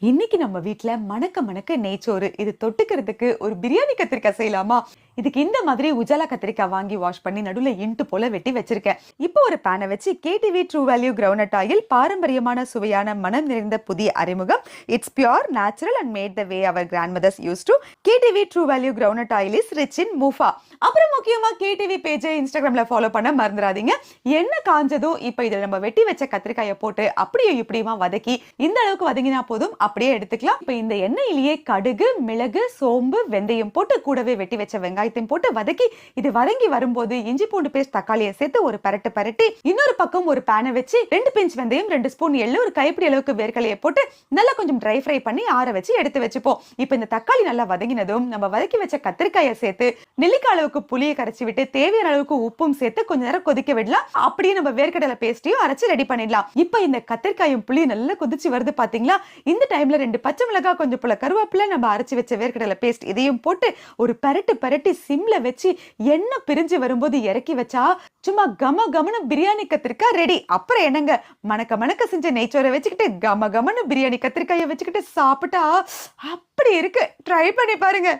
இன்னைக்கு நம்ம வீட்ல மணக்க மணக்க நெய்ச்சோறு இது தொட்டுக்கிறதுக்கு ஒரு பிரியாணி கத்திரிக்காய் செய்யலாமா? இதுக்கு இந்த மாதிரி உஜாலா கத்திரிக்காய் வாங்கி வாஷ் பண்ணி நடுவுல இன்ட்டு போல வெட்டி வச்சிருக்கேன். இப்போ ஒரு பேனை வச்சு KTV true value groundnut oil, பாரம்பரியமான சுவையான மனம் நிறைந்த புதிய அறிமுகம். It's pure natural and made the way our grandmothers used to. KTV true value groundnut oil is rich in MUFA. அப்புறம் முக்கியமா கேடிவி பேஜை இன்ஸ்டாகிராம்ல ஃபாலோ பண்ண மறந்துடாதீங்க. என்ன காஞ்சதும் இப்போ இதில் நம்ம வெட்டி வச்ச கத்திரிக்காயை போட்டு அப்படியே இப்படியுமா வதக்கி இந்த அளவுக்கு வதங்கினா போதும், அப்படியே எடுத்துக்கலாம். இப்போ இந்த எண்ணெயிலேயே கடுகு, மிளகு, சோம்பு, வெந்தயம் போட்டு கூடவே வெட்டி வச்ச வெங்காயத்தையும் போட்டு வதக்கி இது வதங்கி வரும்போது இஞ்சி பூண்டு பேஸ்ட், தக்காளியை சேர்த்து ஒரு பரட்டு பரட்டி இன்னொரு பக்கம் ஒரு பேனை வச்சு 2 பிஞ்ச் வெந்தயம், 2 ஸ்பூன் எள்ளு, ஒரு கைப்பிடி அளவுக்கு வேர்க்கலையை போட்டு நல்லா கொஞ்சம் ட்ரை ஃப்ரை பண்ணி ஆற வச்சு எடுத்து வச்சுப்போம். இப்போ இந்த தக்காளி நல்லா வதங்கினதும் நம்ம வதக்கி வச்ச கத்திரிக்காயை சேர்த்து நெல்லிக்காய் அளவுக்கு புளியை கரைச்சி விட்டு தேவையான அளவுக்கு உப்பும் சேர்த்து கொஞ்ச நேரம் கொதிக்க விடலாம். அப்படியே நம்ம வேர்க்கடலை பேஸ்டையும் அரைச்சு ரெடி பண்ணிடலாம். இப்போ இந்த கத்திரிக்காயும் புளி நல்லா கொதிச்சு வருது பாத்தீங்களா? இந்த டைம்ல 2 பச்சை மிளகாய், கொஞ்சம் போல கருவேப்பிலை, நம்ம அரைச்சு வச்ச வேர்க்கடலை பேஸ்ட் இதையும் போட்டு ஒரு பரட்டு பரட்டி சிம்ல வச்சு எண்ணெய் பிரிஞ்சு வரும்போது இறக்கி வச்சா சும்மா கம கமனு பிரியாணி கத்திரிக்காய் ரெடி. அப்புறம் என்னங்க, மணக்க மணக்க செஞ்ச நெய்ச்சோரை வச்சுக்கிட்டு கம கமனு பிரியாணி கத்திரிக்காயை வச்சுக்கிட்டு சாப்பிட்டா அப்படி இருக்கு. ட்ரை பண்ணி பாருங்க.